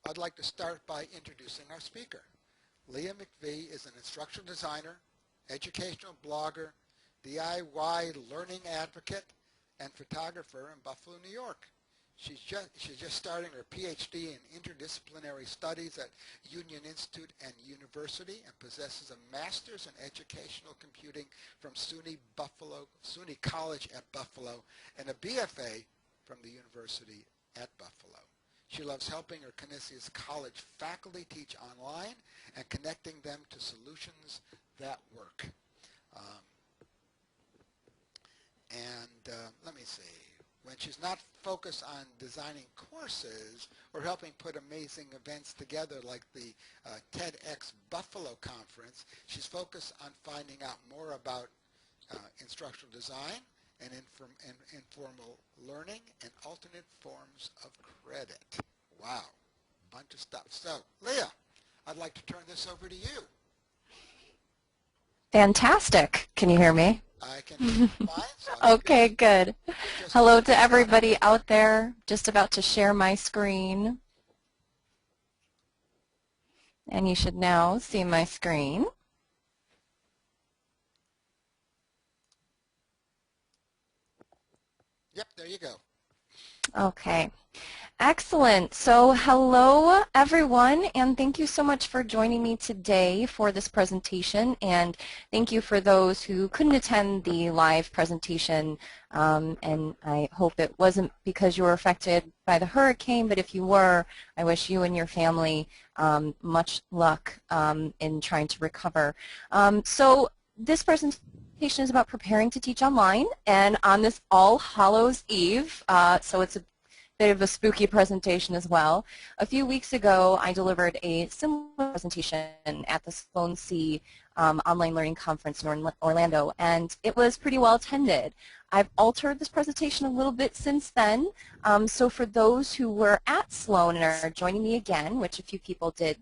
I'd like to start by introducing our speaker. Leah McVie is an instructional designer, educational blogger, DIY learning advocate, and photographer in Buffalo, New York. She's just starting her PhD in interdisciplinary studies at Union Institute and University and possesses a master's in educational computing from SUNY College at Buffalo and a BFA from the University at Buffalo. She loves helping her Canisius College faculty teach online and connecting them to solutions that work. Let me see. When she's not focused on designing courses or helping put amazing events together like the TEDx Buffalo conference, she's focused on finding out more about instructional design and informal learning and alternate forms of credit. Wow, bunch of stuff. So, Leah, I'd like to turn this over to you. Fantastic. Can you hear me? I can hear you fine. So okay, good. Hello to everybody out there. Just about to share my screen. And you should now see my screen. Yep, there you go. Okay. Excellent. So hello everyone, and thank you so much for joining me today for this presentation, and thank you for those who couldn't attend the live presentation, and I hope it wasn't because you were affected by the hurricane, but if you were, I wish you and your family much luck in trying to recover. So this presentation is about preparing to teach online, and on this All Hallows Eve, so it's a bit of a spooky presentation as well. A few weeks ago, I delivered a similar presentation at the Sloan C Online Learning Conference in Orlando, and it was pretty well attended. I've altered this presentation a little bit since then, so for those who were at Sloan and are joining me again, which a few people did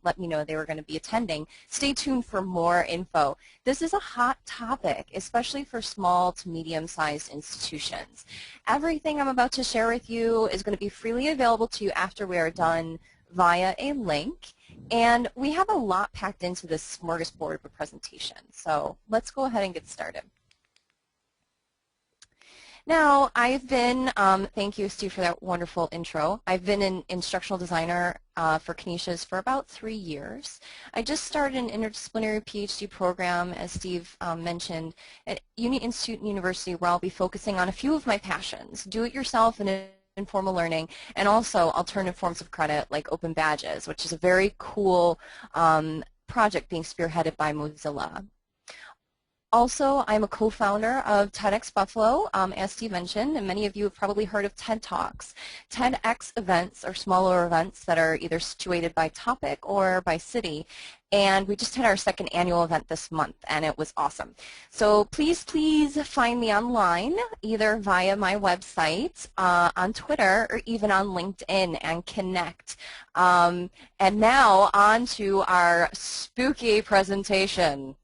let me know they were going to be attending, stay tuned for more info. This is a hot topic, especially for small to medium-sized institutions. Everything I'm about to share with you is going to be freely available to you after we are done via a link, and we have a lot packed into this smorgasbord of a presentation. So let's go ahead and get started. Now, I've been, thank you, Steve, for that wonderful intro. I've been an instructional designer for Canisius for about 3 years. I just started an interdisciplinary PhD program, as Steve mentioned, at Union Institute and University, where I'll be focusing on a few of my passions: do-it-yourself and informal learning, and also alternative forms of credit like open badges, which is a very cool project being spearheaded by Mozilla. Also, I'm a co-founder of TEDx Buffalo, as Steve mentioned, and many of you have probably heard of TED Talks. TEDx events are smaller events that are either situated by topic or by city, and we just had our second annual event this month, and it was awesome. So please find me online, either via my website, on Twitter, or even on LinkedIn, and connect. And now on to our spooky presentation.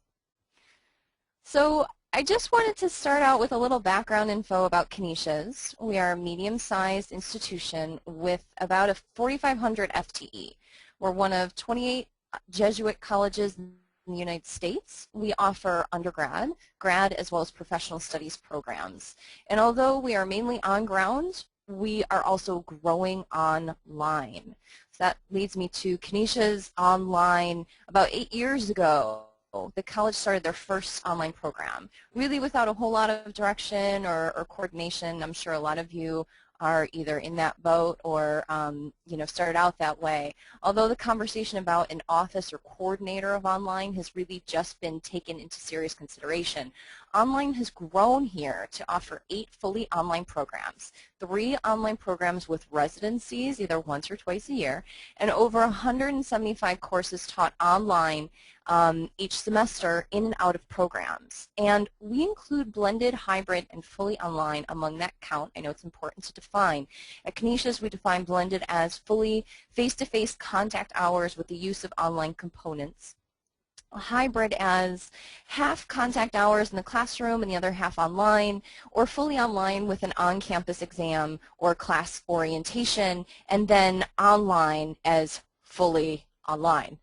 So I just wanted to start out with a little background info about Canisius. We are a medium-sized institution with about a 4,500 FTE. We're one of 28 Jesuit colleges in the United States. We offer undergrad, grad, as well as professional studies programs. And although we are mainly on ground, we are also growing online. So that leads me to Canisius Online. About 8 years ago, the college started their first online program, really without a whole lot of direction or coordination. I'm sure a lot of you are either in that boat or started out that way. Although the conversation about an office or coordinator of online has really just been taken into serious consideration, online has grown here to offer 8 fully online programs, 3 online programs with residencies either once or twice a year, and over 175 courses taught online each semester in and out of programs. And we include blended, hybrid, and fully online among that count. I know it's important to define. At Canisius, we define blended as fully face-to-face contact hours with the use of online components. hybrid as half contact hours in the classroom and the other half online, or fully online with an on-campus exam or class orientation, and then online as fully online.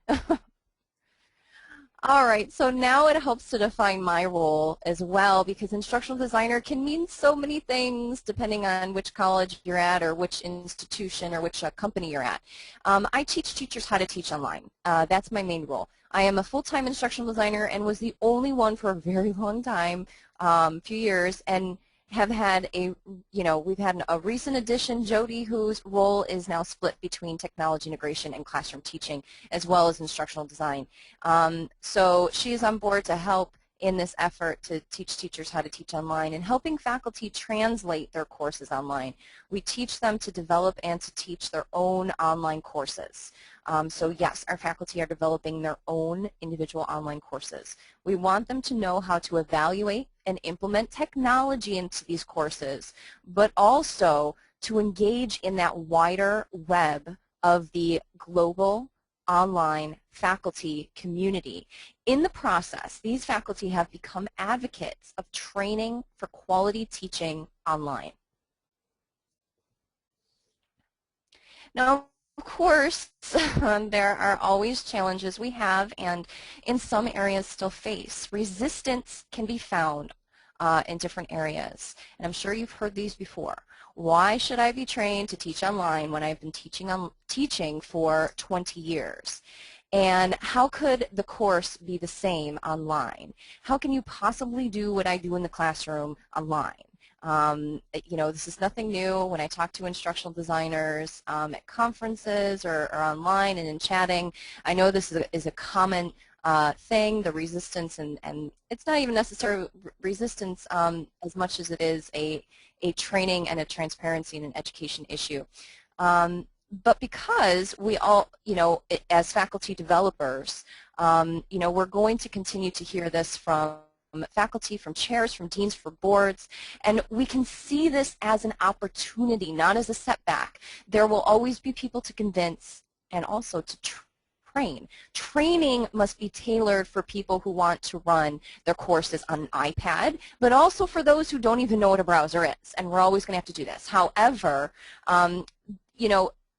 All right, so now it helps to define my role as well, because instructional designer can mean so many things depending on which college you're at or which institution or which company you're at. I teach teachers how to teach online. That's my main role. I am a full-time instructional designer and was the only one for a very long time, few years, and have had we've had a recent addition, Jody, whose role is now split between technology integration and classroom teaching, as well as instructional design. So she is on board to help in this effort to teach teachers how to teach online and helping faculty translate their courses online. We teach them to develop and to teach their own online courses. So yes, our faculty are developing their own individual online courses. We want them to know how to evaluate and implement technology into these courses, but also to engage in that wider web of the global online faculty community. In the process, these faculty have become advocates of training for quality teaching online. Now, of course, there are always challenges we have and in some areas still face. Resistance can be found in different areas, and I'm sure you've heard these before. Why should I be trained to teach online when I've been teaching for 20 years? And how could the course be the same online? How can you possibly do what I do in the classroom online? This is nothing new. When I talk to instructional designers at conferences or online and in chatting, I know this is a common thing, the resistance, and it's not even necessarily resistance as much as it is a training and a transparency and an education issue. But because we all, as faculty developers, we're going to continue to hear this from faculty, from chairs, from deans, from boards, and we can see this as an opportunity, not as a setback. There will always be people to convince and also to train. Training must be tailored for people who want to run their courses on an iPad, but also for those who don't even know what a browser is, and we're always going to have to do this. However,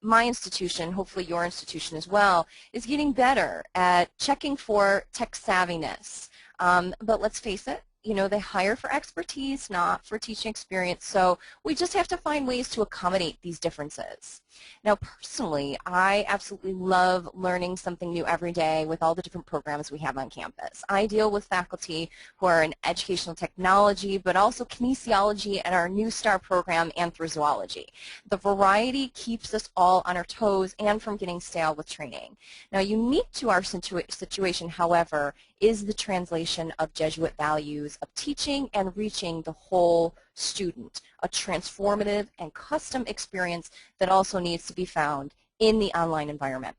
my institution, hopefully your institution as well, is getting better at checking for tech savviness. But let's face it, they hire for expertise, not for teaching experience, so we just have to find ways to accommodate these differences. Now, personally, I absolutely love learning something new every day with all the different programs we have on campus. I deal with faculty who are in educational technology, but also kinesiology and our New Star program, anthrozoology. The variety keeps us all on our toes and from getting stale with training. Now, unique to our situation, however, is the translation of Jesuit values of teaching and reaching the whole student, a transformative and custom experience that also needs to be found in the online environment.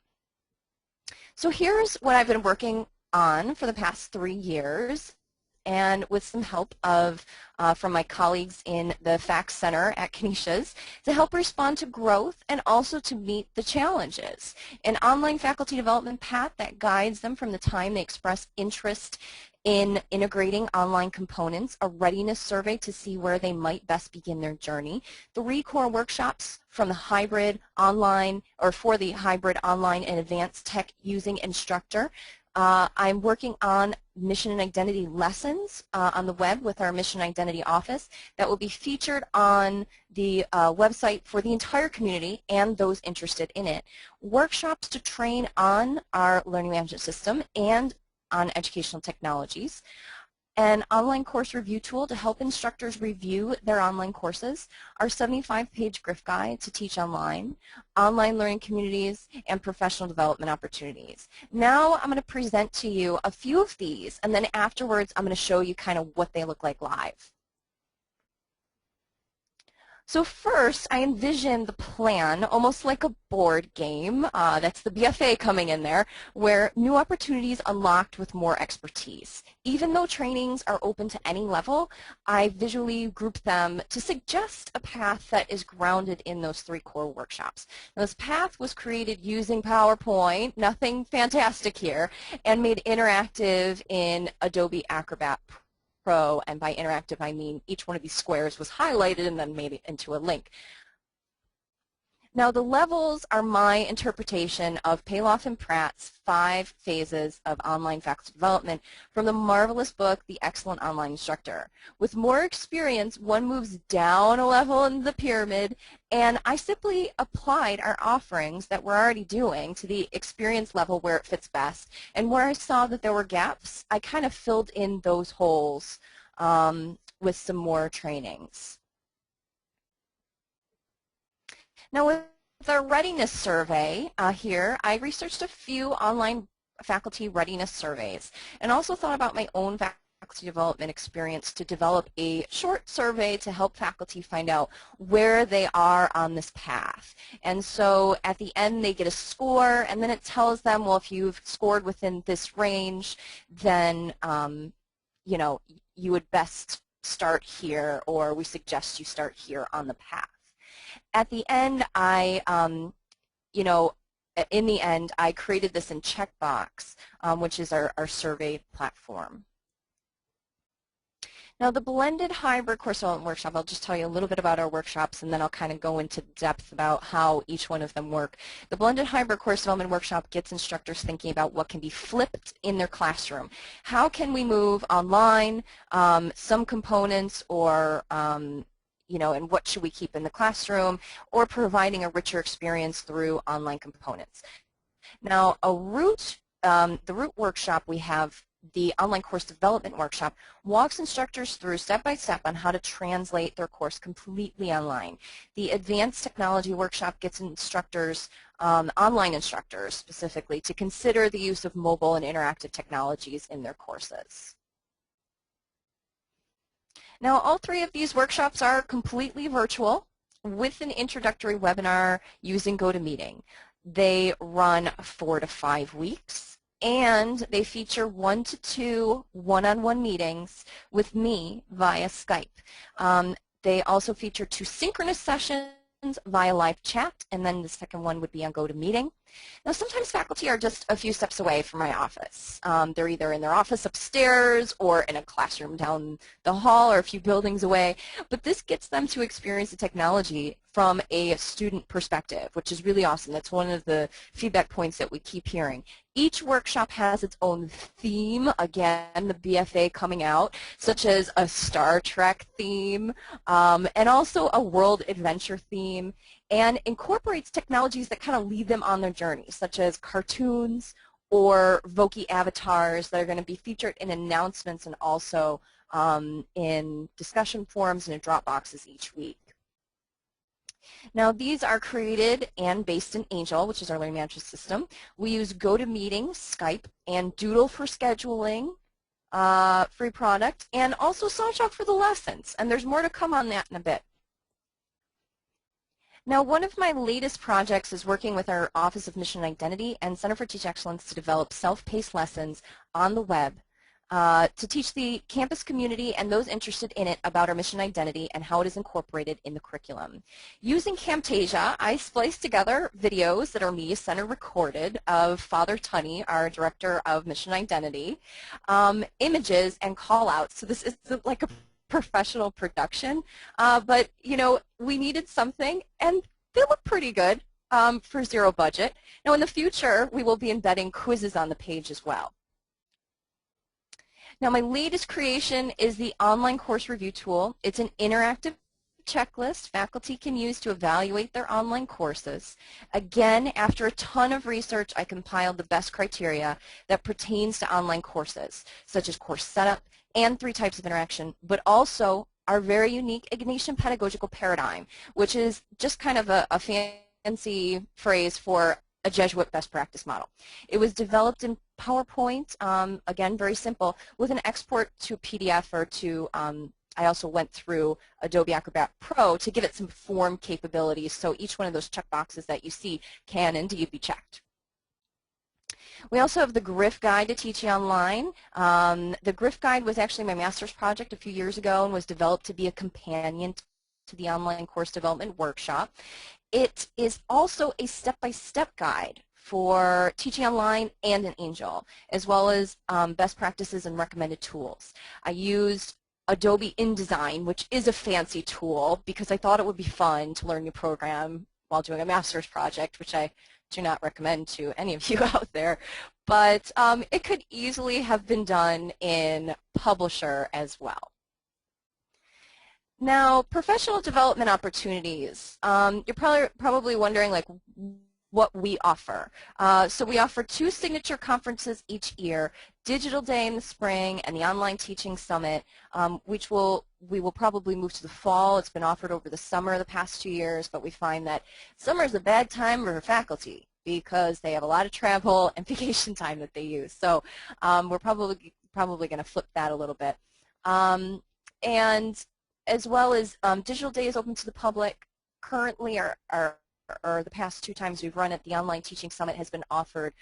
So here's what I've been working on for the past 3 years, and with some help from my colleagues in the FACS Center at Canisius to help respond to growth and also to meet the challenges. An online faculty development path that guides them from the time they express interest in integrating online components, a readiness survey to see where they might best begin their journey, 3 core workshops from the hybrid online, or for the hybrid online and advanced tech using instructor. I'm working on mission and identity lessons on the web with our mission identity office that will be featured on the website for the entire community and those interested in it. Workshops to train on our learning management system and on educational technologies. An online course review tool to help instructors review their online courses, our 75-page grift guide to teach online learning communities, and professional development opportunities. Now I'm going to present to you a few of these, and then afterwards I'm going to show you kind of what they look like live. So first, I envision the plan almost like a board game. That's the BFA coming in there, where new opportunities unlocked with more expertise. Even though trainings are open to any level, I visually group them to suggest a path that is grounded in those 3 core workshops. Now, this path was created using PowerPoint, nothing fantastic here, and made interactive in Adobe Acrobat Pro, and by interactive I mean each one of these squares was highlighted and then made it into a link. Now the levels are my interpretation of Paloff and Pratt's 5 phases of online faculty development from the marvelous book, The Excellent Online Instructor. With more experience, one moves down a level in the pyramid, and I simply applied our offerings that we're already doing to the experience level where it fits best. And where I saw that there were gaps, I kind of filled in those holes with some more trainings. Now with our readiness survey here, I researched a few online faculty readiness surveys and also thought about my own faculty development experience to develop a short survey to help faculty find out where they are on this path. And so at the end they get a score, and then it tells them, well, if you've scored within this range, then you know, you would best start here, or we suggest you start here on the path. At the end, you know, in the end, I created this in Checkbox, which is our survey platform. Now, the blended hybrid course development workshop, I'll just tell you a little bit about our workshops, and then I'll kind of go into depth about how each one of them work. The blended hybrid course development workshop gets instructors thinking about what can be flipped in their classroom. How can we move online some components, or you know, and what should we keep in the classroom, or providing a richer experience through online components. Now, the root workshop we have, the online course development workshop, walks instructors through step-by-step on how to translate their course completely online. The advanced technology workshop gets instructors, online instructors specifically, to consider the use of mobile and interactive technologies in their courses. Now, all 3 of these workshops are completely virtual with an introductory webinar using GoToMeeting. They run 4 to 5 weeks, and they feature 1 to 2 one-on-one meetings with me via Skype. They also feature 2 synchronous sessions via live chat, and then the second one would be on GoToMeeting. Now, sometimes faculty are just a few steps away from my office. They're either in their office upstairs or in a classroom down the hall or a few buildings away, but this gets them to experience the technology from a student perspective, which is really awesome. That's one of the feedback points that we keep hearing. Each workshop has its own theme, again, the BFA coming out, such as a Star Trek theme, and also a world adventure theme, and incorporates technologies that kind of lead them on their journey, such as cartoons or Voki avatars that are going to be featured in announcements and also in discussion forums and in Dropboxes each week. Now, these are created and based in Angel, which is our learning management system. We use GoToMeeting, Skype, and Doodle for scheduling, free product, and also SoftChalk for the lessons. And there's more to come on that in a bit. Now, one of my latest projects is working with our Office of Mission and Identity and Center for Teaching Excellence to develop self-paced lessons on the web to teach the campus community and those interested in it about our mission identity and how it is incorporated in the curriculum. Using Camtasia, I spliced together videos that are me, center recorded, of Father Tunney, our Director of Mission Identity, images and call-outs. So this is like a professional production, but you know, we needed something, and they look pretty good for zero budget. Now, in the future, we will be embedding quizzes on the page as well. Now, my latest creation is the online course review tool. It's an interactive checklist faculty can use to evaluate their online courses. Again, after a ton of research, I compiled the best criteria that pertains to online courses, such as course setup and 3 types of interaction, but also our very unique Ignatian pedagogical paradigm, which is just kind of a fancy phrase for a Jesuit best practice model. It was developed in PowerPoint, again, very simple, with an export to PDF or to I also went through Adobe Acrobat Pro to give it some form capabilities, so each one of those checkboxes that you see can indeed be checked. We also have the grift guide to teaching online. The grift guide was actually my master's project a few years ago and was developed to be a companion to the online course development workshop. It is also a step-by-step guide for teaching online and in Angel, as well as best practices and recommended tools. I used Adobe InDesign, which is a fancy tool, because I thought it would be fun to learn your program while doing a master's project, which I do not recommend to any of you out there. But it could easily have been done in Publisher as well. Now, professional development opportunities. You're probably wondering, like, what we offer. So we offer 2 signature conferences each year, Digital Day in the spring and the Online Teaching Summit, which we will probably move to the fall. It's been offered over the summer the past 2 years, but we find that summer is a bad time for faculty because they have a lot of travel and vacation time that they use. So we're probably going to flip that a little bit. And as well as Digital Day is open to the public. Currently, or the past 2 times we've run it, the Online Teaching Summit has been offered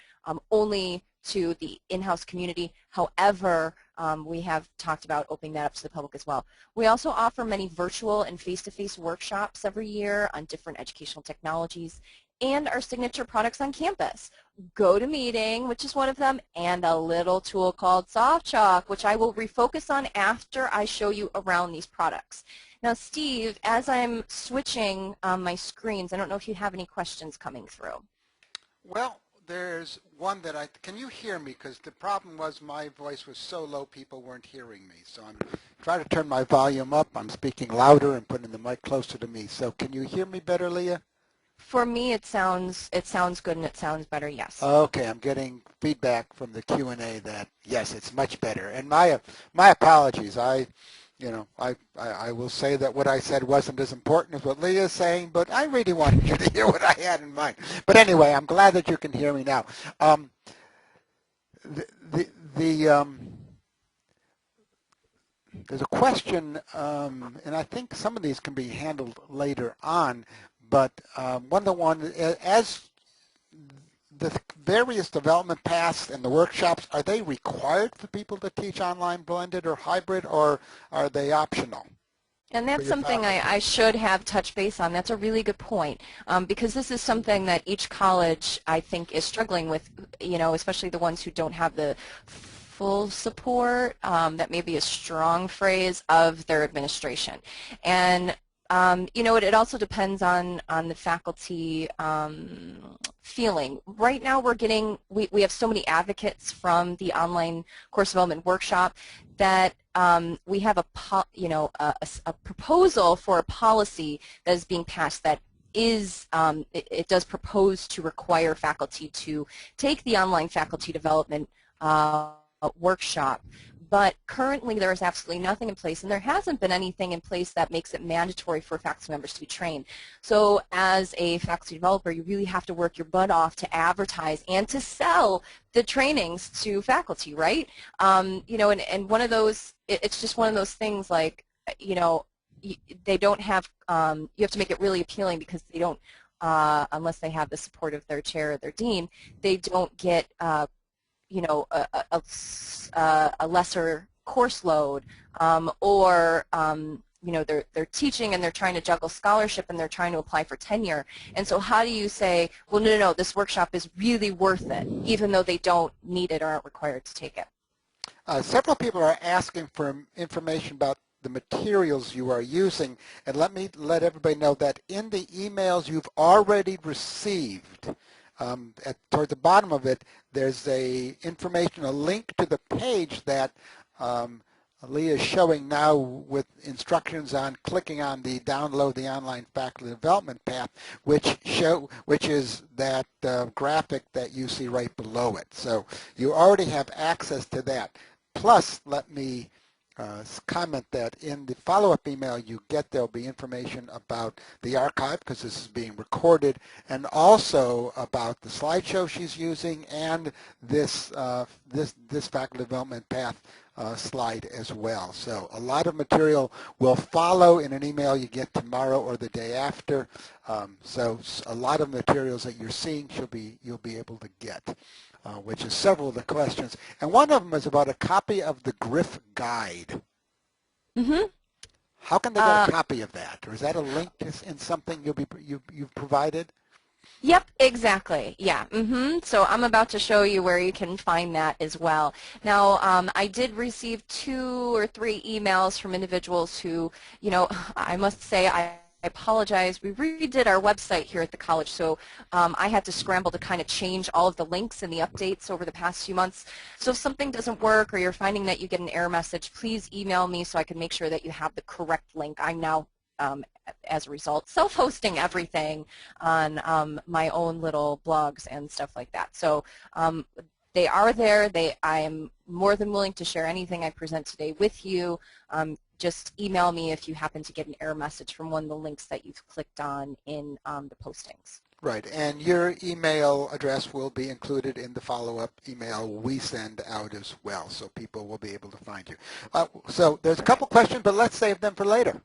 only to the in-house community. However, we have talked about opening that up to the public as well. We also offer many virtual and face-to-face workshops every year on different educational technologies and our signature products on campus. GoToMeeting, which is one of them, and a little tool called SoftChalk, which I will refocus on after I show you around these products. Now, Steve, as I'm switching my screens, I don't know if you have any questions coming through. Well, there's one that can you hear me? Because the problem was my voice was so low people weren't hearing me. So I'm trying to turn my volume up. I'm speaking louder and putting the mic closer to me. So can you hear me better, Leah? For me, it sounds good and it sounds better, yes. Okay, I'm getting feedback from the Q&A that, yes, it's much better. And my apologies. I will say that what I said wasn't as important as what Leah's saying, but I really wanted you to hear what I had in mind. But anyway, I'm glad that you can hear me now. There's a question, and I think some of these can be handled later on, but one of the ones, as the various development paths and the workshops, are they required for people to teach online blended or hybrid, or are they optional? And that's something I should have touched base on. That's a really good point, because this is something that each college, I think, is struggling with, especially the ones who don't have the full support, that may be a strong phrase, of their administration. And it also depends on the faculty feeling. Right now we have so many advocates from the online course development workshop that we have a proposal for a policy that is being passed that is, it does propose to require faculty to take the online faculty development workshop. But currently there is absolutely nothing in place, and there hasn't been anything in place that makes it mandatory for faculty members to be trained. So as a faculty developer, you really have to work your butt off to advertise and to sell the trainings to faculty, right? And one of those, it's just one of those things like, they don't have, you have to make it really appealing, because they don't, unless they have the support of their chair or their dean, they don't get a lesser course load, or they're teaching and they're trying to juggle scholarship and they're trying to apply for tenure. And so how do you say, well, no, this workshop is really worth it, even though they don't need it or aren't required to take it? Several people are asking for information about the materials you are using, and let me let everybody know that in the emails you've already received, toward the bottom of it, there's a link to the page that Leah is showing now, with instructions on clicking on the download the online faculty development path, which is that graphic that you see right below it. So you already have access to that. Plus, let me comment that in the follow-up email you get, there'll be information about the archive, because this is being recorded, and also about the slideshow she's using and this this faculty development path slide as well. So a lot of material will follow in an email you get tomorrow or the day after. So a lot of materials that you're seeing you'll be able to get. Which is several of the questions. And one of them is about a copy of the grift guide. Mm-hmm. How can they get a copy of that? Or is that a link in something you've provided? Yep, exactly. Yeah. So I'm about to show you where you can find that as well. Now, I did receive 2 or 3 emails from individuals who, you know, I must say I apologize. We redid our website here at the college, so I had to scramble to kind of change all of the links and the updates over the past few months. So if something doesn't work or you're finding that you get an error message, please email me so I can make sure that you have the correct link. I'm now, as a result, self-hosting everything on my own little blogs and stuff like that. So they are there. I am more than willing to share anything I present today with you. Just email me if you happen to get an error message from one of the links that you've clicked on in the postings. Right, and your email address will be included in the follow-up email we send out as well, so people will be able to find you. So there's a couple questions, but let's save them for later.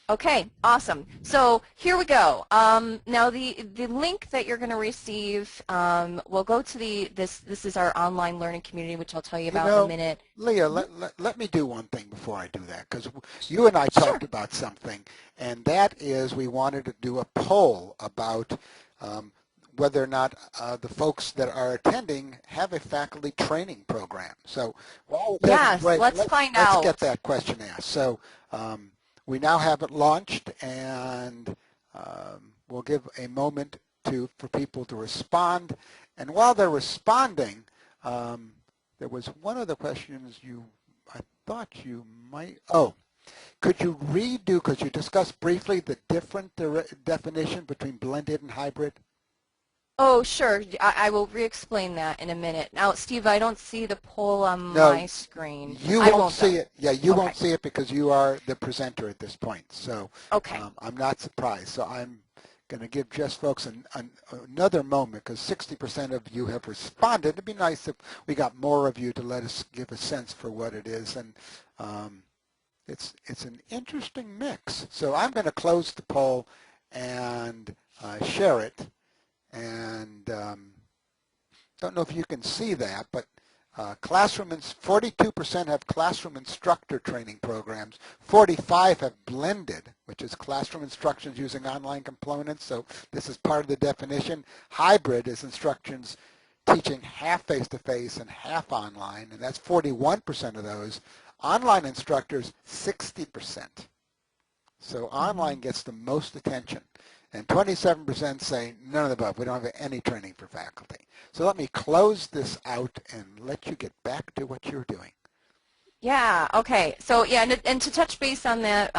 Okay, awesome. So here we go. Now the link that you're going to receive will go to this is our online learning community, which I'll tell you about in a minute. Leah, let me do one thing before I do that, because you and I talked about something, and that is we wanted to do a poll about whether or not the folks that are attending have a faculty training program. So yes, let's find out. Let's get that question asked. So we now have it launched, and we'll give a moment for people to respond. And while they're responding, there was one of the questions I thought you might, could you because you discussed briefly the different definition between blended and hybrid? Oh, sure. I will re-explain that in a minute. Now, Steve, I don't see the poll on my screen. You won't see it. Yeah, you won't see it because you are the presenter at this point. So I'm not surprised. So I'm going to give just folks another moment, because 60% of you have responded. It'd be nice if we got more of you to let us give a sense for what it is. And it's an interesting mix. So I'm going to close the poll and share it. And don't know if you can see that, but 42% have classroom instructor training programs. 45 have blended, which is classroom instructions using online components. So this is part of the definition. Hybrid is instructions teaching half face-to-face and half online, and that's 41% of those. Online instructors, 60%. So online gets the most attention. And 27% say none of the above. We don't have any training for faculty. So let me close this out and let you get back to what you're doing. Yeah. Okay. So yeah, and to touch base on that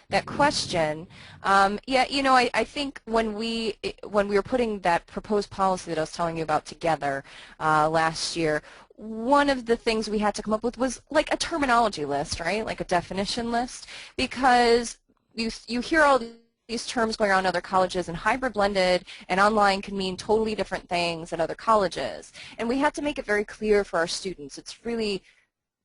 that question, yeah, you know, I think when we were putting that proposed policy that I was telling you about together last year, one of the things we had to come up with was like a terminology list, right? Like a definition list, because you hear all these terms going around in other colleges, and hybrid, blended, and online can mean totally different things at other colleges. And we had to make it very clear for our students. It's really,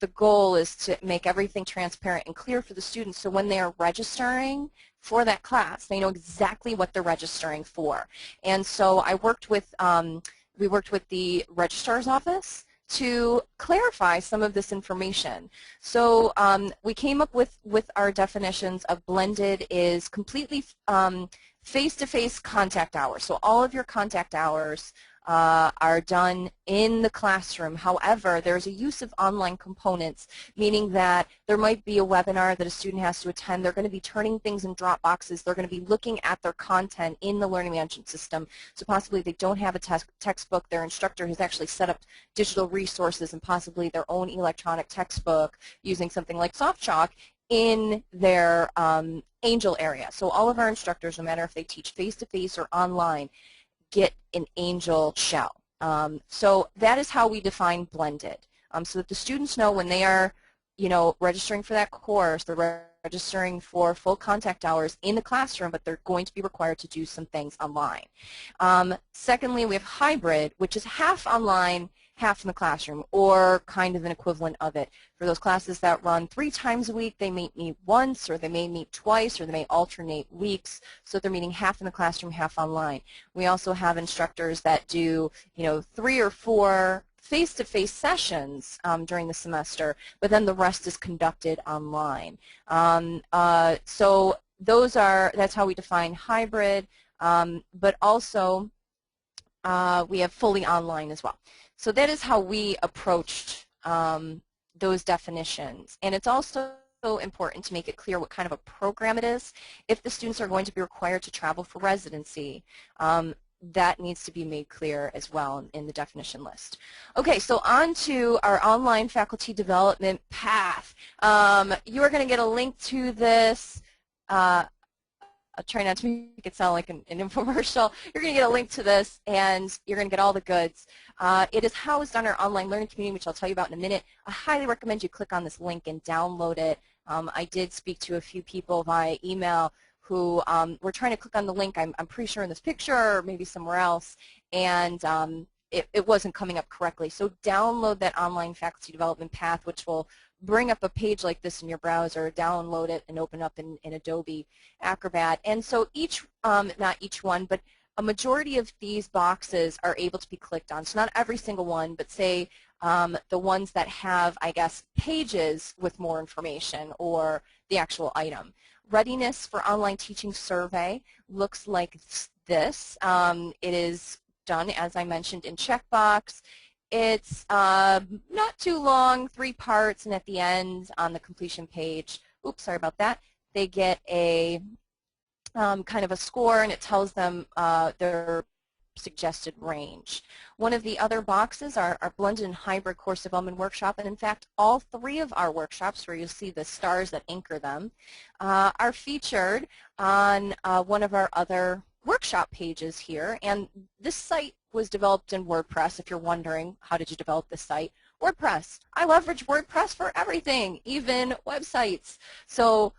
the goal is to make everything transparent and clear for the students, so when they are registering for that class, they know exactly what they're registering for. And so I worked with, we worked with the registrar's office to clarify some of this information. So we came up with our definitions of blended is completely face-to-face contact hours. So all of your contact hours are done in the classroom. However, there's a use of online components, meaning that there might be a webinar that a student has to attend. They're going to be turning things in drop boxes. They're going to be looking at their content in the learning management system. So possibly they don't have a textbook. Their instructor has actually set up digital resources and possibly their own electronic textbook using something like SoftChalk in their Angel area. So all of our instructors, no matter if they teach face-to-face or online, get an Angel shell. So that is how we define blended, so that the students know when they are, registering for that course, they're registering for full contact hours in the classroom, but they're going to be required to do some things online. Secondly, we have hybrid, which is half online, half in the classroom, or kind of an equivalent of it. For those classes that run 3 times a week, they may meet once, or they may meet twice, or they may alternate weeks, so they're meeting half in the classroom, half online. We also have instructors that do, 3 or 4 face-to-face sessions during the semester, but then the rest is conducted online. So that's how we define hybrid, but also we have fully online as well. So that is how we approached those definitions. And it's also important to make it clear what kind of a program it is. If the students are going to be required to travel for residency, that needs to be made clear as well in the definition list. Okay, so on to our online faculty development path. You are going to get a link to this. I'll try not to make it sound like an infomercial. You're going to get a link to this, and you're going to get all the goods. It is housed on our online learning community, which I'll tell you about in a minute. I highly recommend you click on this link and download it. I did speak to a few people via email who were trying to click on the link, I'm pretty sure in this picture or maybe somewhere else, and it wasn't coming up correctly. So download that online faculty development path, which will bring up a page like this in your browser, download it and open up in Adobe Acrobat. And so not each one, but a majority of these boxes are able to be clicked on. So not every single one, but say the ones that have, I guess, pages with more information or the actual item. Readiness for online teaching survey looks like this. It is done, as I mentioned, in checkbox. It's not too long, 3 parts, and at the end on the completion page, oops, sorry about that, they get a kind of a score, and it tells them their suggested range. One of the other boxes are our blended and hybrid course development workshop, and in fact all 3 of our workshops, where you'll see the stars that anchor them, are featured on one of our other workshop pages here. And this site was developed in WordPress. If you're wondering, how did you develop this site? WordPress. I leverage WordPress for everything, even websites. So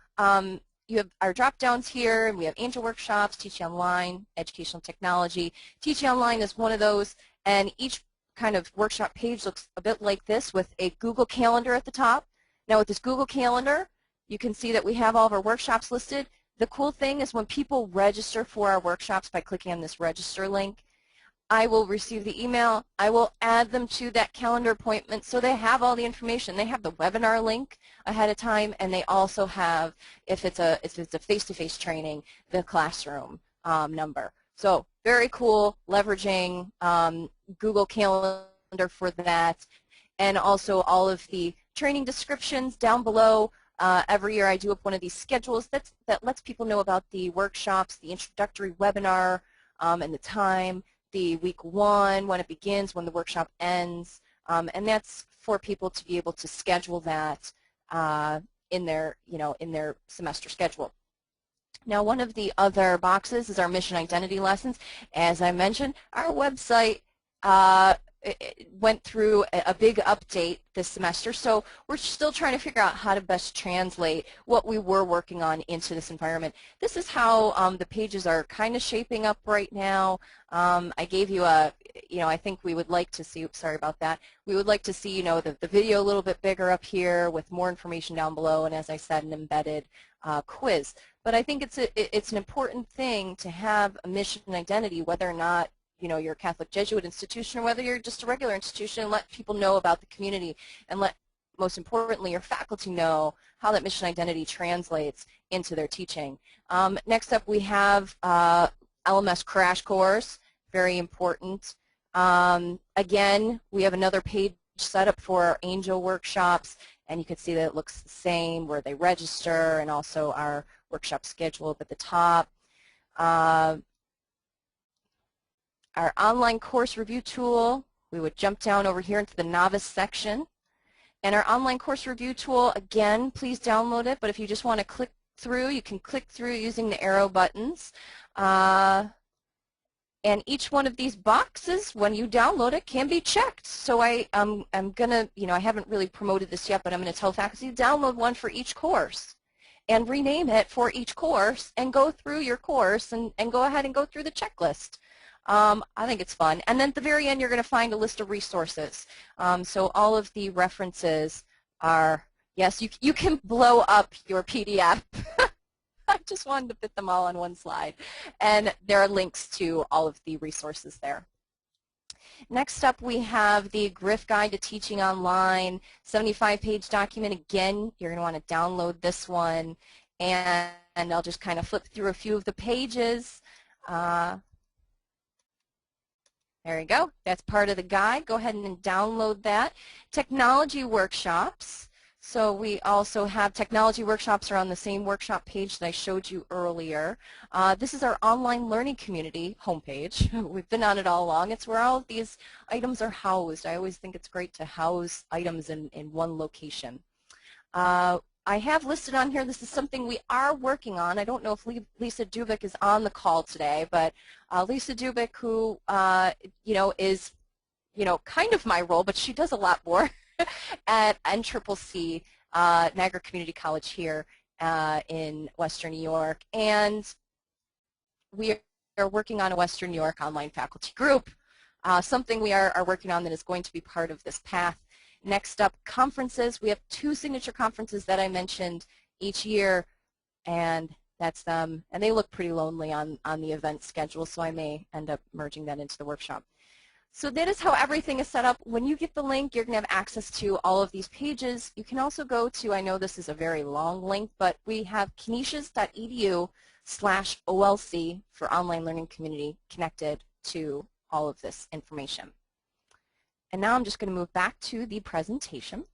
you have our drop-downs here, and we have Angel Workshops, Teaching Online, Educational Technology. Teaching Online is one of those, and each kind of workshop page looks a bit like this with a Google Calendar at the top. Now with this Google Calendar, you can see that we have all of our workshops listed. The cool thing is when people register for our workshops by clicking on this register link, I will receive the email. I will add them to that calendar appointment so they have all the information. They have the webinar link ahead of time, and they also have, if it's a face-to-face training, the classroom number. So very cool, leveraging Google Calendar for that, and also all of the training descriptions down below. Every year I do up one of these schedules that lets people know about the workshops, the introductory webinar, and the time, the week 1, when it begins, when the workshop ends, and that's for people to be able to schedule that in their semester schedule. Now, one of the other boxes is our mission identity lessons. As I mentioned, our website it went through a big update this semester, so we're still trying to figure out how to best translate what we were working on into this environment. This is how the pages are kind of shaping up right now. I gave you I think we would like to see, oops, sorry about that, we would like to see, the video a little bit bigger up here with more information down below, and as I said, an embedded quiz. But I think it's an important thing to have a mission and identity, whether or not you're a Catholic Jesuit institution or whether you're just a regular institution, and let people know about the community, and let, most importantly, your faculty know how that mission identity translates into their teaching. Next up, we have LMS Crash Course, very important. Again, we have another page set up for our Angel workshops, and you can see that it looks the same where they register, and also our workshop schedule up at the top. Our online course review tool, we would jump down over here into the novice section. And our online course review tool, again, please download it, but if you just want to click through, you can click through using the arrow buttons. And each one of these boxes, when you download it, can be checked. So I'm going to, I haven't really promoted this yet, but I'm going to tell faculty to download one for each course and rename it for each course and go through your course and go ahead and go through the checklist. I think it's fun. And then at the very end, you're going to find a list of resources. So all of the references are, yes, you can blow up your PDF. I just wanted to fit them all on one slide. And there are links to all of the resources there. Next up, we have the Grift Guide to Teaching Online, 75-page document. Again, you're going to want to download this one. And I'll just kind of flip through a few of the pages. There you go. That's part of the guide. Go ahead and download that. Technology workshops. So we also have technology workshops are on the same workshop page that I showed you earlier. This is our online learning community homepage. We've been on it all along. It's where all of these items are housed. I always think it's great to house items in one location. I have listed on here, this is something we are working on. I don't know if Lisa Dubik is on the call today, but Lisa Dubik, who is kind of my role, but she does a lot more at NCCC, Niagara Community College here in Western New York. And we are working on a Western New York online faculty group, something we are working on that is going to be part of this path. Next up, conferences. We have 2 signature conferences that I mentioned each year, and that's them. And they look pretty lonely on the event schedule, so I may end up merging that into the workshop. So that is how everything is set up. When you get the link, you're going to have access to all of these pages. You can also go to, I know this is a very long link, but we have canisius.edu/OLC for online learning community connected to all of this information. And now I'm just going to move back to the presentation.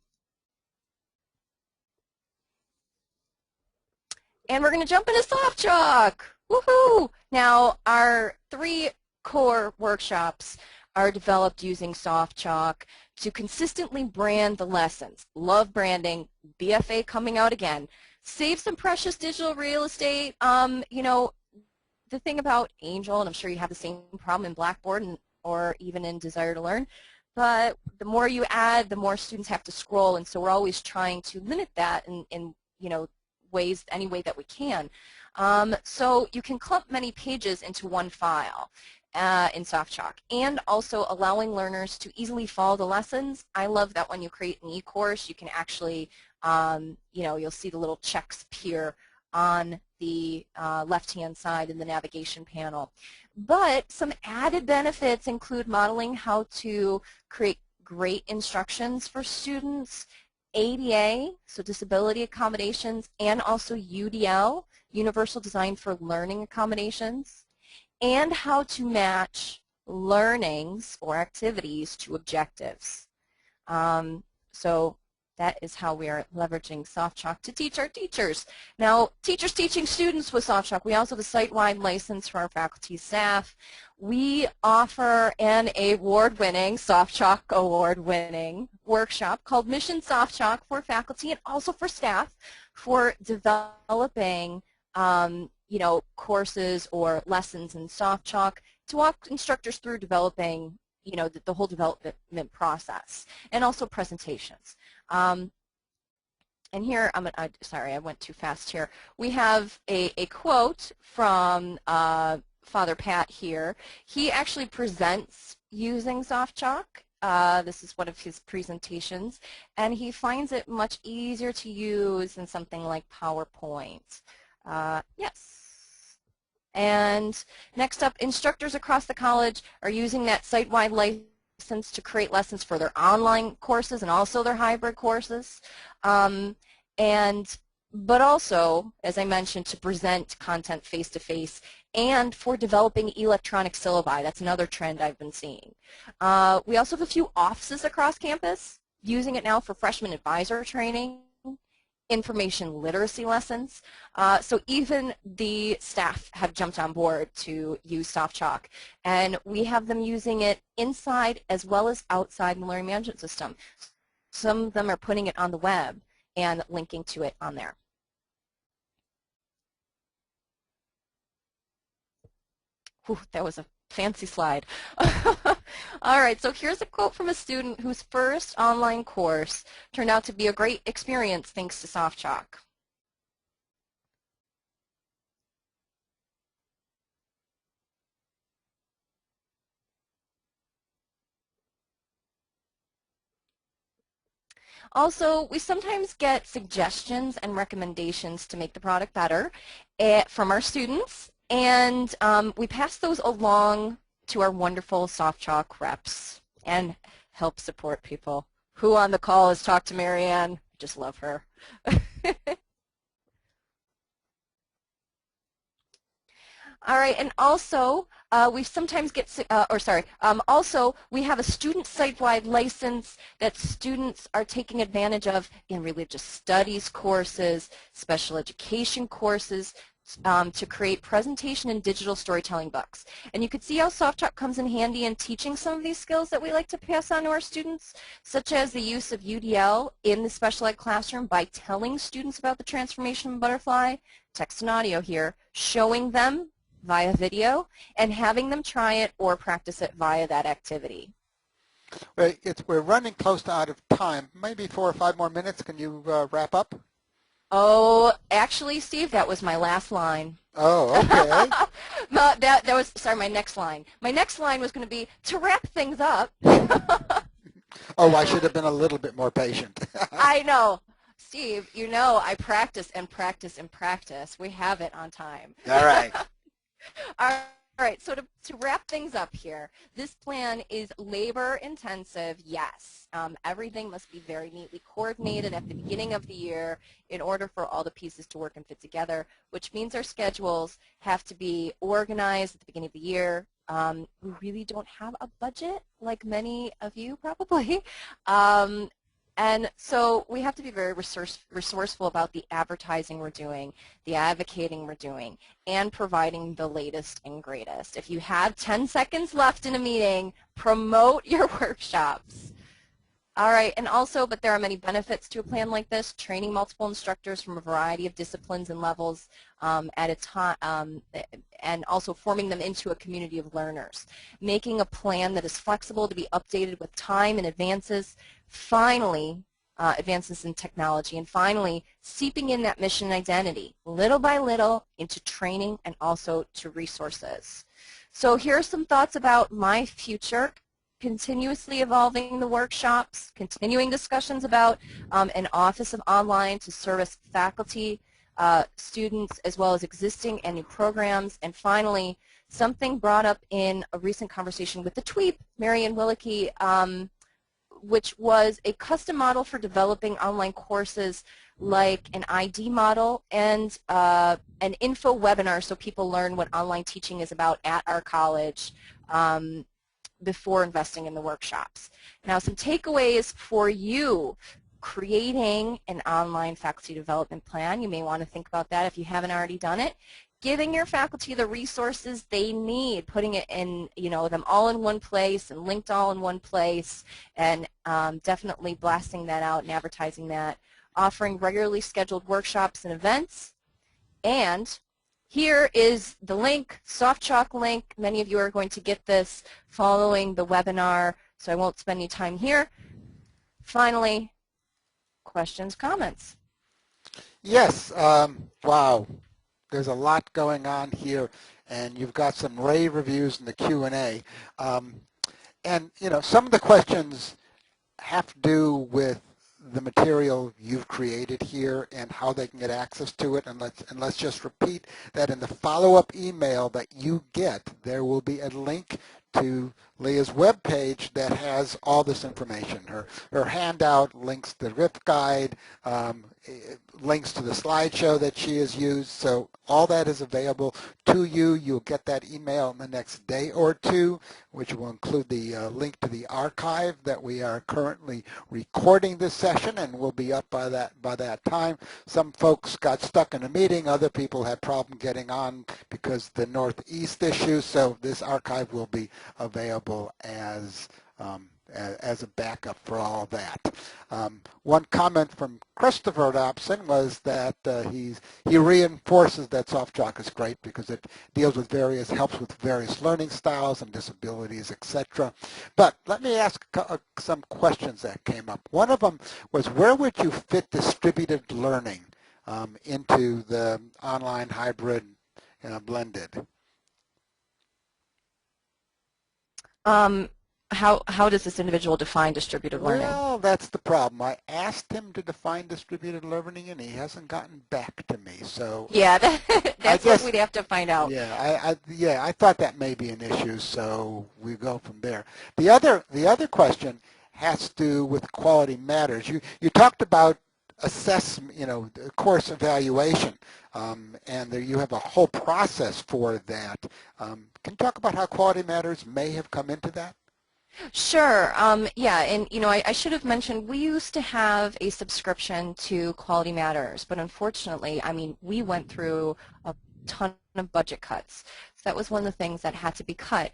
And we're going to jump into SoftChalk. Woohoo! Now, our 3 core workshops are developed using SoftChalk to consistently brand the lessons. Love branding, BFA coming out again. Save some precious digital real estate. The thing about Angel, and I'm sure you have the same problem in Blackboard or even in Desire to Learn, but the more you add, the more students have to scroll, and so we're always trying to limit that in ways, any way that we can. So you can clump many pages into one file in SoftChalk, and also allowing learners to easily follow the lessons. I love that when you create an e-course, you can actually, you'll see the little checks appear on the left-hand side in the navigation panel. But some added benefits include modeling how to create great instructions for students, ADA, so disability accommodations, and also UDL, Universal Design for Learning accommodations, and how to match learnings or activities to objectives. So that is how we are leveraging SoftChalk to teach our teachers. Now, teachers teaching students with SoftChalk, we also have a site-wide license for our faculty staff. We offer an award-winning, SoftChalk award-winning workshop called Mission SoftChalk for faculty and also for staff for developing courses or lessons in SoftChalk to walk instructors through developing, the whole development process, and also presentations. And here, sorry, I went too fast here. We have a quote from Father Pat here. He actually presents using SoftChalk. This is one of his presentations, and he finds it much easier to use than something like PowerPoint. Yes. And next up, instructors across the college are using that site-wide license to create lessons for their online courses and also their hybrid courses. But also, as I mentioned, to present content face-to-face and for developing electronic syllabi. That's another trend I've been seeing. We also have a few offices across campus using it now for freshman advisor training, information literacy lessons. So even the staff have jumped on board to use SoftChalk, and we have them using it inside as well as outside the learning management system. Some of them are putting it on the web and linking to it on there. Whew, that was a fancy slide. All right, so here's a quote from a student whose first online course turned out to be a great experience thanks to SoftChalk. Also, we sometimes get suggestions and recommendations to make the product better from our students, and we pass those along to our wonderful SoftChalk reps and help support people. Who on the call has talked to Marianne? I just love her. All right, and also we sometimes get, also we have a student site-wide license that students are taking advantage of in religious studies courses, special education courses, to create presentation and digital storytelling books. And you can see how SoftChalk comes in handy in teaching some of these skills that we like to pass on to our students, such as the use of UDL in the special ed classroom by telling students about the transformation of butterfly, text and audio here, showing them via video, and having them try it or practice it via that activity. We're running close to out of time. Maybe 4 or 5 more minutes. Can you wrap up? Oh, actually, Steve, that was my last line. Oh, okay. No, that was, sorry, my next line. My next line was going to be, to wrap things up. Oh, I should have been a little bit more patient. I know. Steve, you know I practice and practice and practice. We have it on time. All right. All right, so to wrap things up here, this plan is labor intensive, yes. Everything must be very neatly coordinated at the beginning of the year in order for all the pieces to work and fit together, which means our schedules have to be organized at the beginning of the year. We really don't have a budget, like many of you probably. And so we have to be very resourceful about the advertising we're doing, the advocating we're doing, and providing the latest and greatest. If you have 10 seconds left in a meeting, promote your workshops. All right, and also, but there are many benefits to a plan like this, training multiple instructors from a variety of disciplines and levels at a time, and also forming them into a community of learners. Making a plan that is flexible to be updated with time and advances. Finally, advances in technology, and finally, seeping in that mission identity, little by little, into training and also to resources. So here are some thoughts about my future: continuously evolving the workshops, continuing discussions about an office of online to service faculty, students, as well as existing and new programs, and finally, something brought up in a recent conversation with the TWEEP, Marianne Willicke, which was a custom model for developing online courses like an ID model and an info webinar so people learn what online teaching is about at our college before investing in the workshops. Now, some takeaways for you: creating an online faculty development plan. You may want to think about that if you haven't already done it. Giving your faculty the resources they need, putting it in, them all in one place and linked all in one place, and definitely blasting that out and advertising that. Offering regularly scheduled workshops and events. And here is the link, SoftChalk link. Many of you are going to get this following the webinar, so I won't spend any time here. Finally, questions, comments? Yes. Wow. There's a lot going on here, and you've got some rave reviews in the Q&A. And, some of the questions have to do with the material you've created here and how they can get access to it. And let's just repeat that in the follow-up email that you get, there will be a link to Leah's webpage that has all this information. Her handout links to the grift guide, links to the slideshow that she has used. So all that is available to you. You'll get that email in the next day or two, which will include the link to the archive that we are currently recording this session, and will be up by that time. Some folks got stuck in a meeting. Other people had problem getting on because of the Northeast issue. So this archive will be available as as a backup for all that. One comment from Christopher Dobson was that he reinforces that SoftChalk is great because it deals with helps with various learning styles and disabilities, etc. But let me ask some questions that came up. One of them was, where would you fit distributed learning into the online hybrid blended? How does this individual define distributed learning? Well, that's the problem. I asked him to define distributed learning, and he hasn't gotten back to me. So yeah, that's what we'd have to find out. Yeah, I thought that may be an issue, so we go from there. The other question has to do with quality matters. You talked about assessment, course evaluation, and you have a whole process for that. Can you talk about how quality matters may have come into that? Sure. Yeah, and I should have mentioned we used to have a subscription to Quality Matters, but unfortunately, we went through a ton of budget cuts. So that was one of the things that had to be cut.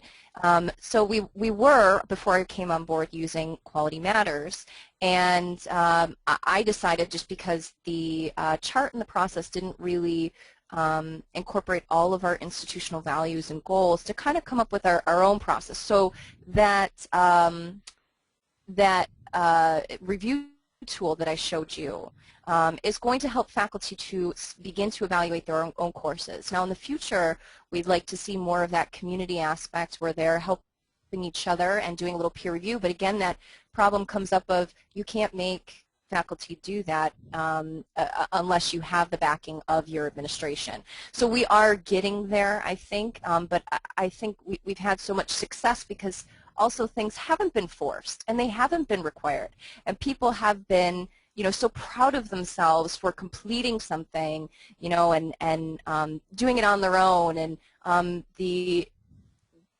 So we were, before I came on board, using Quality Matters, and I decided, just because the chart and the process didn't really incorporate all of our institutional values and goals, to kind of come up with our own process. So that review tool that I showed you is going to help faculty to begin to evaluate their own courses. Now in the future, we'd like to see more of that community aspect where they're helping each other and doing a little peer review. But again, that problem comes up of you can't make faculty do that unless you have the backing of your administration. So we are getting there, I think, but I think we've had so much success because also things haven't been forced and they haven't been required, and people have been so proud of themselves for completing something, and doing it on their own, and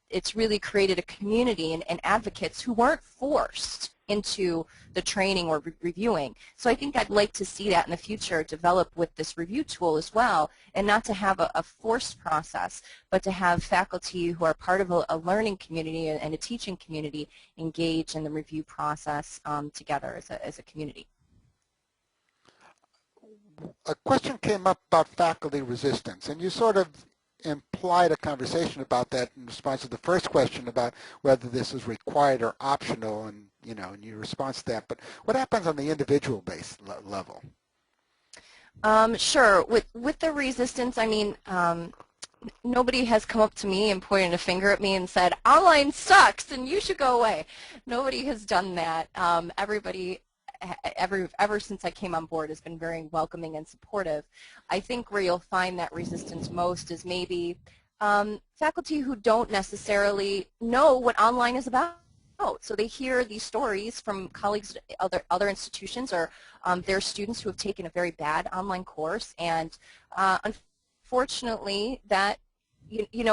it's really created a community and advocates who weren't forced into the training or reviewing. So I think I'd like to see that in the future develop with this review tool as well, and not to have a forced process, but to have faculty who are part of a learning community and a teaching community engage in the review process together as a community. A question came up about faculty resistance, and you sort of implied a conversation about that in response to the first question about whether this is required or optional, and in your response to that. But what happens on the individual base level? Sure. With the resistance, nobody has come up to me and pointed a finger at me and said, online sucks and you should go away. Nobody has done that. Everybody, ever since I came on board, has been very welcoming and supportive. I think where you'll find that resistance most is maybe faculty who don't necessarily know what online is about. So they hear these stories from colleagues at other institutions, or their students who have taken a very bad online course, and unfortunately that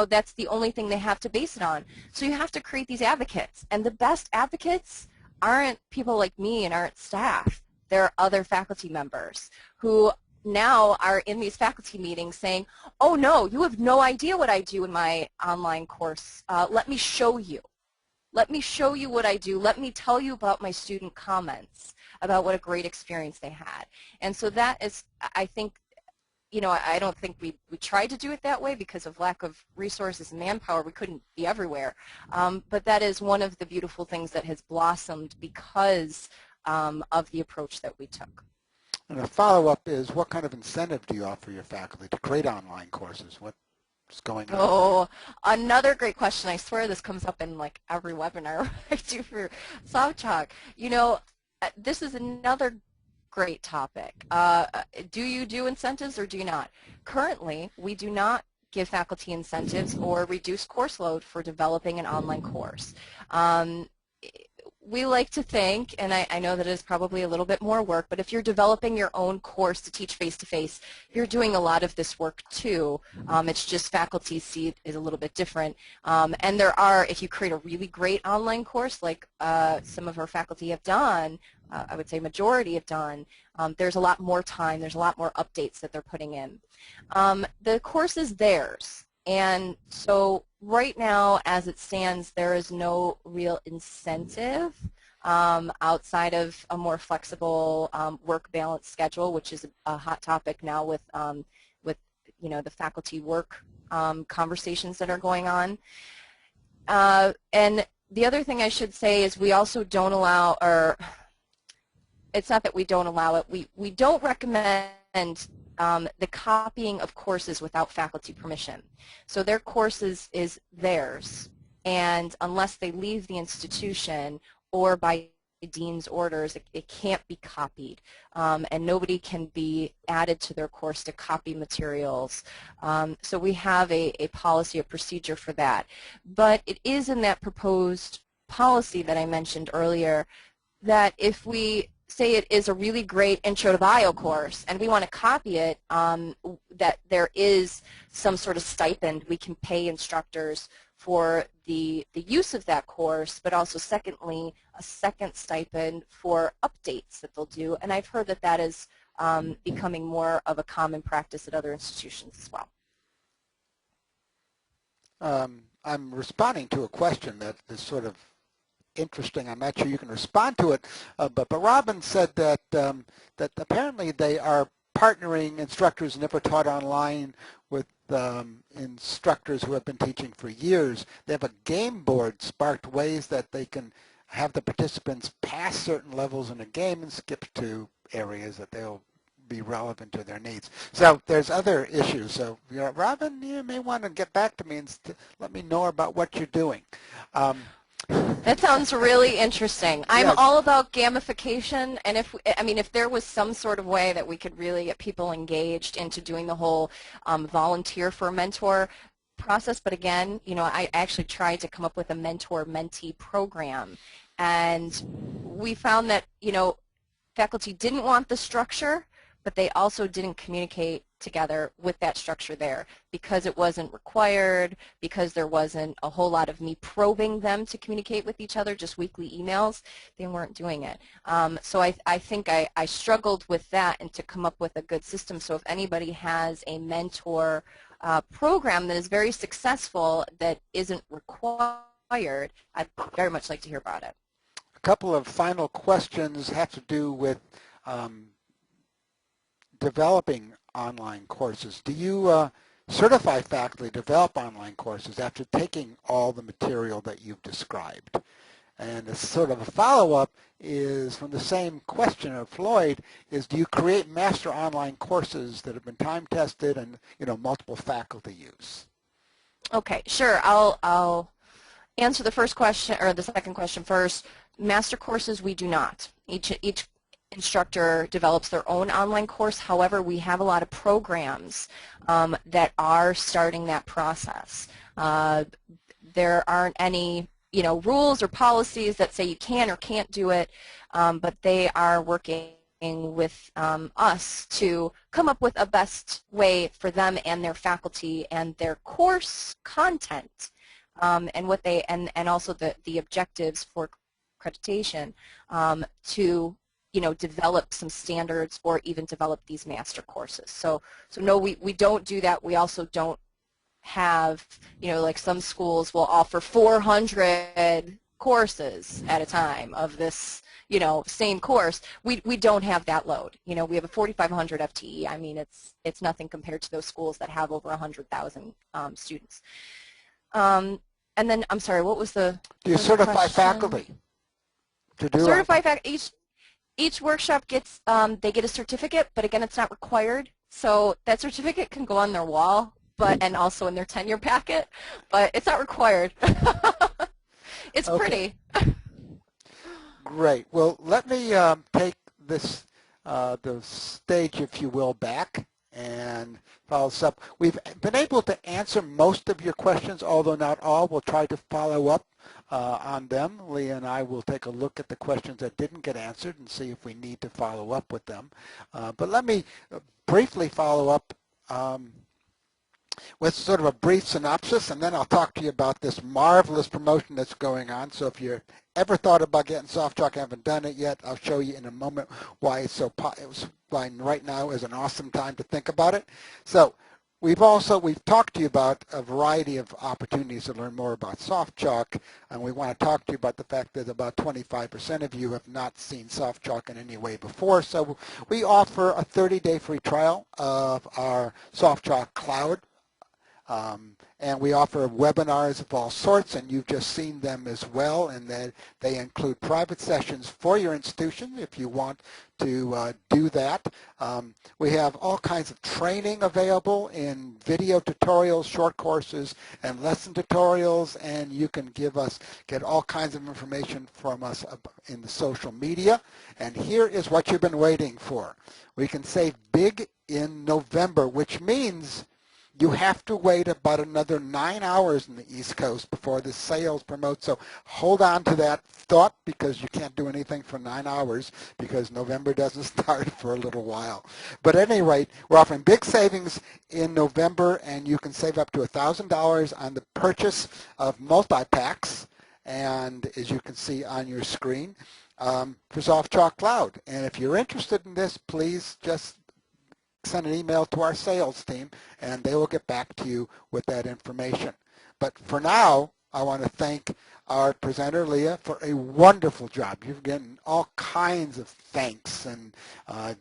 that's the only thing they have to base it on. So you have to create these advocates, and the best advocates aren't people like me and aren't staff. They're other faculty members who now are in these faculty meetings saying, oh no, you have no idea what I do in my online course. Let me show you. Let me show you what I do. Let me tell you about my student comments, about what a great experience they had. And so that is, I think, I don't think we tried to do it that way because of lack of resources and manpower. We couldn't be everywhere. But that is one of the beautiful things that has blossomed because of the approach that we took. And a follow-up is, what kind of incentive do you offer your faculty to create online courses? What's going on? Oh, another great question. I swear this comes up in like every webinar I do for SoftChalk. This is another great topic. Do you do incentives or do you not? Currently, we do not give faculty incentives or reduce course load for developing an online course. We like to think, and I know that it is probably a little bit more work, but if you're developing your own course to teach face-to-face, you're doing a lot of this work too. It's just faculty see it is a little bit different. And there are, if you create a really great online course like some of our faculty have done, I would say majority have done, there's a lot more time, there's a lot more updates that they're putting in. The course is theirs. And so right now, as it stands, there is no real incentive outside of a more flexible work balance schedule, which is a hot topic now with the faculty work conversations that are going on. And the other thing I should say is we also don't allow, or it's not that we don't allow it, we don't recommend the copying of courses without faculty permission. So their courses is theirs, and unless they leave the institution or by dean's orders, it can't be copied, and nobody can be added to their course to copy materials. So we have a policy, a procedure for that. But it is in that proposed policy that I mentioned earlier that if we say it is a really great Intro to Bio course and we want to copy it, that there is some sort of stipend we can pay instructors for the use of that course, but also secondly, a second stipend for updates that they'll do. And I've heard that that is becoming more of a common practice at other institutions as well. I'm responding to a question that is sort of interesting. I'm not sure you can respond to it, but Robin said that that apparently they are partnering instructors never taught online with instructors who have been teaching for years. They have a game board sparked ways that they can have the participants pass certain levels in a game and skip to areas that they'll be relevant to their needs. So there's other issues. So Robin, you may want to get back to me and let me know about what you're doing. That sounds really interesting. I'm Yes. all about gamification, and if there was some sort of way that we could really get people engaged into doing the whole volunteer for a mentor process, but again, I actually tried to come up with a mentor-mentee program, and we found that, faculty didn't want the structure, but they also didn't communicate together with that structure there because it wasn't required, because there wasn't a whole lot of me probing them to communicate with each other, just weekly emails. They weren't doing it. So I think I struggled with that and to come up with a good system. So if anybody has a mentor program that is very successful that isn't required, I'd very much like to hear about it. A couple of final questions have to do with developing online courses. Do you certify faculty develop online courses after taking all the material that you've described? And a sort of a follow-up is from the same questioner, Floyd, is do you create master online courses that have been time-tested and multiple faculty use? Okay, sure. I'll answer the first question or the second question first. Master courses we do not. Each instructor develops their own online course. However, we have a lot of programs that are starting that process. There aren't any rules or policies that say you can or can't do it, but they are working with us to come up with a best way for them and their faculty and their course content and what they and also the objectives for accreditation to develop some standards or even develop these master courses. So no, we don't do that. We also don't have, like some schools will offer 400 courses at a time of this, same course. We don't have that load. We have a 4,500 FTE. I mean, it's nothing compared to those schools that have over 100,000 students. And then, I'm sorry, what was the Do you certify question? Faculty to do Certify faculty. Each workshop gets, they get a certificate, but again, it's not required. So that certificate can go on their wall, and also in their tenure packet, but it's not required. It's Okay. pretty. Great. Well, let me take this, the stage, if you will, back and follow this up. We've been able to answer most of your questions, although not all. We'll try to follow up on them. Leah and I will take a look at the questions that didn't get answered and see if we need to follow up with them. But let me briefly follow up with sort of a brief synopsis, and then I'll talk to you about this marvelous promotion that's going on. So if you ever thought about getting SoftChalk, haven't done it yet, I'll show you in a moment why it's why right now is an awesome time to think about it. So We've talked to you about a variety of opportunities to learn more about SoftChalk, and we want to talk to you about the fact that about 25% of you have not seen SoftChalk in any way before. So we offer a 30-day free trial of our SoftChalk Cloud. And we offer webinars of all sorts, and you've just seen them as well, and that they include private sessions for your institution if you want to do that. We have all kinds of training available in video tutorials, short courses, and lesson tutorials, and you can get all kinds of information from us in the social media. And here is what you've been waiting for. We can save big in November, which means you have to wait about another 9 hours in the East Coast before the sales promote. So hold on to that thought, because you can't do anything for 9 hours because November doesn't start for a little while. But at any rate, we're offering big savings in November, and you can save up to $1,000 on the purchase of multi-packs, and as you can see on your screen, for SoftChalk Cloud. And if you're interested in this, please just send an email to our sales team, and they will get back to you with that information. But for now, I want to thank our presenter, Leah, for a wonderful job. You've gotten all kinds of thanks and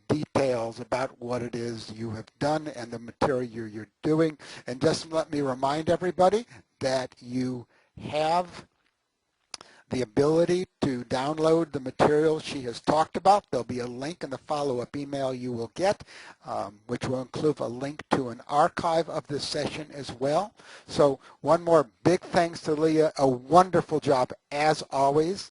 details about what it is you have done and the material you're doing. And just let me remind everybody that you have the ability to download the material she has talked about. There'll be a link in the follow-up email you will get, which will include a link to an archive of this session as well. So one more big thanks to Leah. A wonderful job as always.